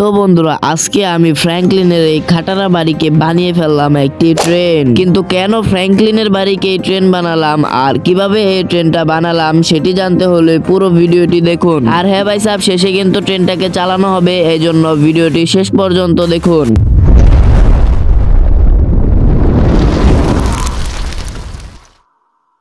তো বন্ধুরা আজকে আমি ফ্র্যাঙ্কলিনের এই খাটারা বাড়িকে বানিয়ে ফেললাম একটি ট্রেন। কিন্তু কেন ফ্র্যাঙ্কলিনের বাড়িকে এই ট্রেন বানালাম আর কিভাবে এই ট্রেনটা বানালাম সেটি জানতে হলে পুরো ভিডিওটি দেখুন। আর হ্যাঁ ভাই সাহেব, শেষে কিন্তু ট্রেনটাকে চালানো হবে, এই জন্য ভিডিওটি শেষ পর্যন্ত দেখুন।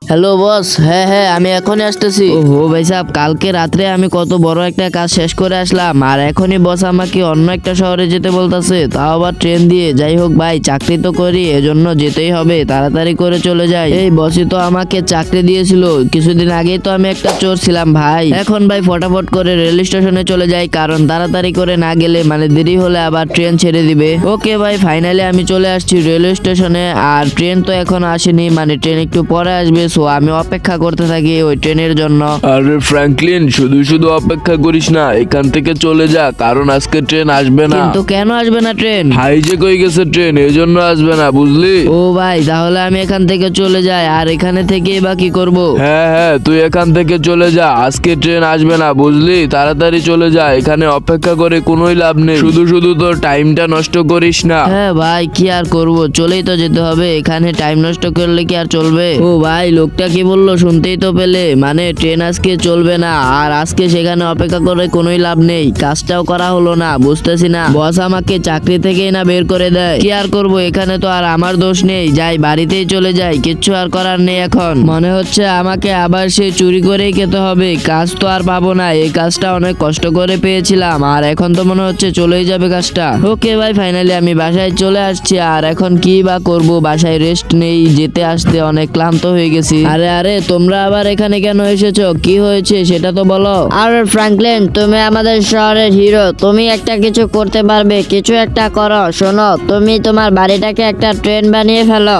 হ্যালো বস, হ্যাঁ আমি এখনই আসতেছি। ওহো ভাই সাহেব, কালকে রাত্রে আমি কত বড় একটা কাজ শেষ করে আসলাম আর এখনই বস আমাকে অন্য একটা শহরে যেতে বলতেছে, তাও আবার ট্রেন দিয়ে। যাই হোক ভাই, চাকরি তো করি, এজন্য যেতেই হবে, তাড়াতাড়ি করে চলে যাই। এই বসই তো আমাকে চাকরি দিয়েছিল, কিছুদিন আগেই তো আমি একটা চোর ছিলাম ভাই। এখন ভাই ফটাফট করে রেল স্টেশনে চলে যাই, কারণ তাড়াতাড়ি করে না গেলে মানে দেরি হলে আবার ট্রেন ছেড়ে দিবে। ওকে ভাই, ফাইনালি আমি চলে আসছি রেলওয়ে স্টেশনে। আর ট্রেন তো এখন আসেনি, মানে ট্রেন একটু পরে আসবে, আমি অপেক্ষা করতে থাকি ওই ট্রেনের জন্য। আরে ফ্র্যাঙ্কলিন, শুধু শুধু অপেক্ষা করিস না, এখান থেকে চলে যা, কারণ আজকে ট্রেন আসবে না। কিন্তু কেন আসবে না ট্রেন? হাইজ্যাক হয়ে গেছে ট্রেন, এজন্য আসবে না, বুঝলি? ও ভাই, তাহলে আমি এখান থেকে চলে যাই। আর এখানে থেকে বা কি করব? হ্যাঁ তুই এখান থেকে চলে যা, আজকে ট্রেন আসবে না, বুঝলি? তাড়াতাড়ি চলে যা, এখানে অপেক্ষা করে কোনোই লাভ নেই, শুধু শুধু তোর টাইমটা নষ্ট করিস না। হ্যাঁ ভাই, কি আর করব, চলেই তো যেতে হবে, এখানে টাইম নষ্ট করলে কি আর চলবে? ও ভাই, লোকটা কি বললো শুনতেই তো পেলে, মানে ট্রেন আজকে চলবে না আর আজকে সেখানে অপেক্ষা করে কোনোই লাভ নেই, কাজটাও করা হলো না। বুঝতেছি না, বস আমাকে চাকরি থেকেই না বের করে দেয়। কি আর করব, এখানে তো আর আমার দোষ নেই, যাই বাড়িতেই চলে যাই, কিচ্ছু আর করার নেই। এখন মনে হচ্ছে আমাকে আবার সে চুরি করেই খেতে হবে, কাজ তো আর পাবো না, এই কাজটা অনেক কষ্ট করে পেয়েছিলাম আর এখন তো মনে হচ্ছে চলেই যাবে কাজটা। ওকে ভাই, ফাইনালি আমি বাসায় চলে আসছি আর এখন কি বা করব, বাসায় রেস্ট নেই, যেতে আসতে অনেক ক্লান্ত হয়ে গেছি। আরে তোমরা আবার এখানে কেন এসেছো, কি হয়েছে সেটা তো বলো। আরে ফ্র্যাঙ্কলিন, তুমি আমাদের শহরের হিরো, তুমি একটা কিছু করতে পারবে, কিছু একটা করো। শোনো, তুমি তোমার বাড়িটাকে একটা ট্রেন বানিয়ে ফেলো।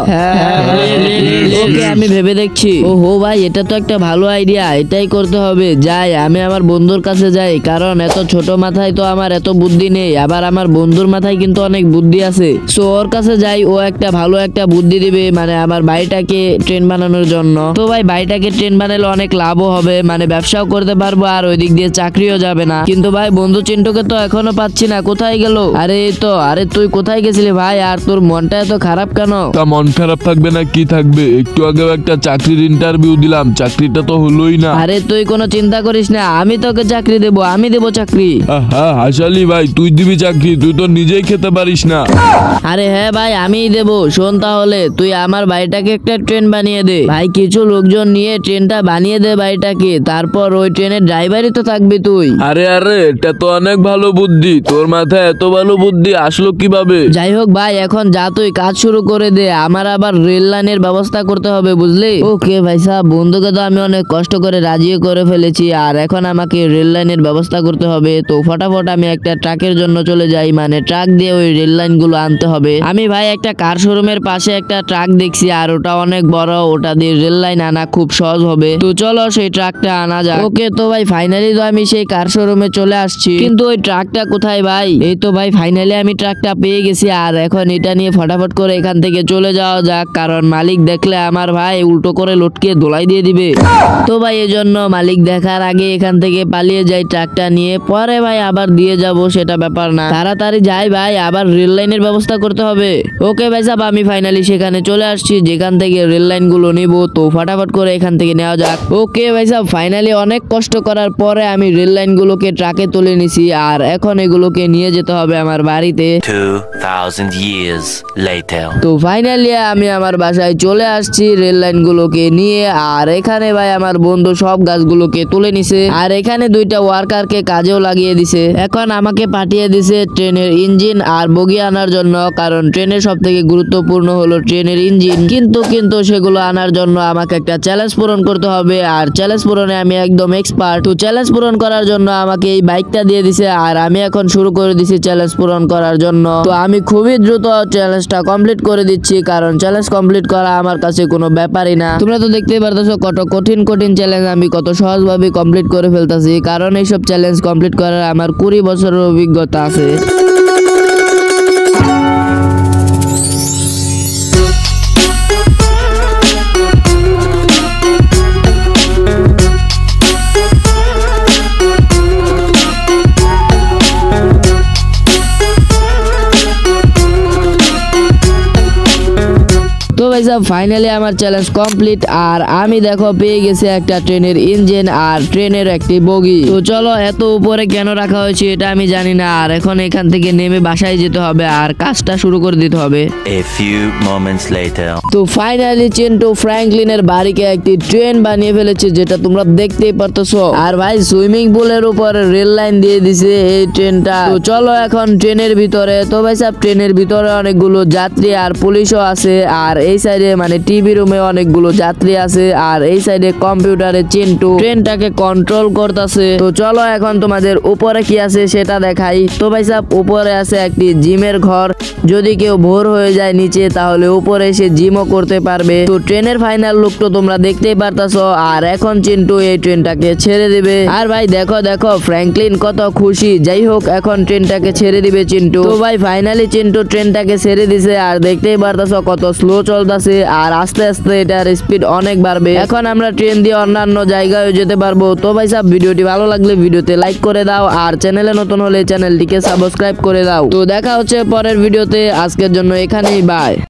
ওকে, আমি ভেবে দেখছি। ওহো ভাই, এটা তো একটা ভালো আইডিয়া, এটাই করতে হবে। যাই, আমি আমার বন্ধুর কাছে যাই, কারণ এত ছোট মাথায় তো আমার এত বুদ্ধি নেই, আবার আমার বন্ধুর মাথায় কিন্তু অনেক বুদ্ধি আছে। সো ওর কাছে যাই, ও একটা ভালো একটা বুদ্ধি দিবে, মানে আমার বাড়িটাকে ট্রেন বানানোর জন্য। তো ভাই, বাড়িটাকে ট্রেন বানালে অনেক লাভও হবে, মানে ব্যবসাও করতে পারবো আর ওই দিক দিয়ে চাকরিও যাবে না। কিন্তু ভাই, বন্ধু চিন্টুকে তো এখনো পাচ্ছি না, কোথায় গেল? আরে এই তো। আরে তুই কোথায় গেছিলি ভাই, আর তোর মনটা এত খারাপ কেন? তা মন খারাপ থাকবে না কি থাকবে, একটু আগেও একটা চাকরির ইন্টারভিউ দিলাম, চাকরিটা তো হলোই না। আরে তুই কোনো চিন্তা করিস না, আমি তোকে চাকরি দেবো, আমি দেবো চাকরি। হ্যাঁ হাসালি ভাই, তুই দিবি চাকরি? তুই তো নিজেই খেতে পারিস না। আরে হ্যাঁ ভাই, আমিই দেবো। শোন তাহলে, তুই আমার বাড়িটাকে একটা ট্রেন বানিয়ে দে ভাই, কিছু লোকজন নিয়ে ট্রেনটা বানিয়ে দে বাড়িটাকে, তারপর ওই ট্রেনের ড্রাইভারই তো থাকবি তুই। আরে এটা তো অনেক ভালো বুদ্ধি, তোর মাথায় এত ভালো বুদ্ধি আসলো কিভাবে? যাই হোক ভাই, এখন যা তুই কাজ শুরু করে দে, আমার আবার রেল লাইনের ব্যবস্থা করতে হবে, বুঝলি? ওকে ভাই সাহেব, বন্ধুকে তো আমি অনেক কষ্ট করে রাজি করে ফেলেছি আর এখন আমাকে রেল লাইনের ব্যবস্থা করতে হবে। তো ফটাফট আমি একটা ট্রাকের জন্য চলে যাই, মানে ট্রাক দিয়ে ওই রেল লাইন গুলো আনতে হবে। আমি ভাই একটা কার শোরুমের পাশে একটা ট্রাক দেখছি আর ওটা অনেক বড়, ওটা দিয়ে রেল লাইন আনা খুব সহজ হবে। তো চলো সেই ট্রাকটা আনা যাক। ওকে, তো ভাই ফাইনালি তো আমি সেই কার শোরুমে চলে আসছি, কিন্তু ওই ট্রাকটা কোথায় ভাই? এই তো ভাই, ফাইনালি আমি ট্রাকটা পেয়ে গেছি আর এখন এটা নিয়ে ফটাফট করে এখান থেকে চলে যাওয়া যাক, কারণ মালিক দেখলে আমার ভাই উল্টো করে লটকে দোলাই দিয়ে দিবে। তো ভাই এজন্য মালিক দেখার আগে এখান থেকে পালিয়ে যাই ট্রাকটা নিয়ে, পরে ভাই আবার দিয়ে যাব, সেটা ব্যাপার না। তাড়াতাড়ি যাই ভাই, আবার রেল লাইনের ব্যবস্থা করতে হবে। ওকে ভাই সাহেব, আমি ফাইনালি সেখানে চলে আসছি যেখান থেকে রেল লাইন গুলো নিব, তো ফটাফট করে এখান থেকে নেওয়া যাক। ওকে ভাই সাহেব, ফাইনালি অনেক কষ্ট করার পরে আমি রেল লাইন গুলোকে ট্রাকে তুলে নিছি আর এখন এগুলোকে নিয়ে যেতে হবে আমার বাড়িতে। 2000 years later. তো ফাইনালি আমি আমার বাসায় চলে আসছি রেল লাইন গুলোকে নিয়ে, আর এখানে ভাই আমার বন্ধু সব গাছগুলোকে তুলে নিছে আর এখানে দুইটা ওয়ার্কারকে কাজেও লাগিয়ে দিছে। এখন আমাকে পাঠিয়ে দিছে ট্রেনের ইঞ্জিন আর বগি আনার জন্য, কারণ ট্রেনের সব থেকে গুরুত্বপূর্ণ হলো ট্রেনের ইঞ্জিন। কিন্তু সেগুলো আনার জন্য আমাকে একটা চ্যালেঞ্জ পূরণ করতে হবে আর চ্যালেঞ্জ পূরণে আমি একদম এক্সপার্ট। তো চ্যালেঞ্জ পূরণ করার জন্য আমাকে এই বাইকটা দিয়ে দিছে আর আমি এখন শুরু করে দিছি চ্যালেঞ্জ পূরণ করার জন্য। তো আমি খুবই দ্রুত চ্যালেঞ্জটা কমপ্লিট করে দিচ্ছি, কারণ চ্যালেঞ্জ কমপ্লিট করা আমার কাছে কোনো ব্যাপারই না। তোমরা তো দেখতেই পারতেছো কত কঠিন চ্যালেঞ্জ আমি কত সহজভাবে কমপ্লিট করে ফেলতেছি, কারণ এইসব চ্যালেঞ্জ কমপ্লিট করার আমার 20 বছরের অভিজ্ঞতা আছে। সাহেব ফাইনালি আমার চ্যালেঞ্জ কমপ্লিট আর আমি দেখো পেয়ে গেছি একটা ট্রেনের ইঞ্জিন আর ট্রেনের একটি বগি। তো চলো, এত উপরে কেন রাখা হয়েছে এটা আমি জানি না। আর এখন এখান থেকে নেমে বাসায় যেতে হবে আর কাজটা শুরু করে দিতে হবে। A few moments later. তো ফাইনালি চিন্টু ফ্র্যাঙ্কলিনের বাড়িকে একটি ট্রেন বানিয়ে ফেলেছে, যেটা তোমরা দেখতেই পারতেছো। আর ভাই সুইমিং পুলের উপরে রেল লাইন দিয়ে দিছে এই ট্রেনটা। তো চলো এখন ট্রেনের ভিতরে। তো ভাই সাহেব ট্রেনের ভিতরে অনেকগুলো যাত্রী আর পুলিশও আছে। আর এই সাইডে মানে টিভি রুমে অনেকগুলো যাত্রী আছে। আর এই সাইডে কম্পিউটারে চিন্টু ট্রেনটাকে কন্ট্রোল করতেছে। তো চলো এখন তোমাদের উপরে কি আছে সেটা দেখাই। তো ভাই সাহেব উপরে আছে একটি জিমের ঘর। যদি কেউ ভোর হয়ে যায় নিচে তাহলে উপরে এসে জিমও করতে পারবে। তো ট্রেনের ফাইনাল লুক তো তোমরা দেখতেই পারতাছো। আর এখন চিন্টু এই ট্রেনটাকে ছেড়ে দিবে। আর ভাই দেখো দেখো ফ্র্যাঙ্কলিন কত খুশি। যাই হোক এখন ট্রেনটাকে ছেড়ে দিবে চিন্টু। তো ভাই ফাইনালি চিন্টু ট্রেনটাকে ছেড়ে দিছে। আর দেখতেই পারতাছো কত স্লো চলতেছে আর আস্তে আস্তে এটার স্পিড অনেক বাড়বে। এখন আমরা ট্রেন দিয়ে অন্যান্য জায়গায় যেতে পারবো। তো ভাই সাহেব ভিডিওটি ভালো লাগলে ভিডিওতে লাইক করে দাও আর চ্যানেলে নতুন হলে চ্যানেলটিকে সাবস্ক্রাইব করে দাও। তো দেখা হচ্ছে পরের ভিডিওতে। আজকের জন্য এখানেই বাই।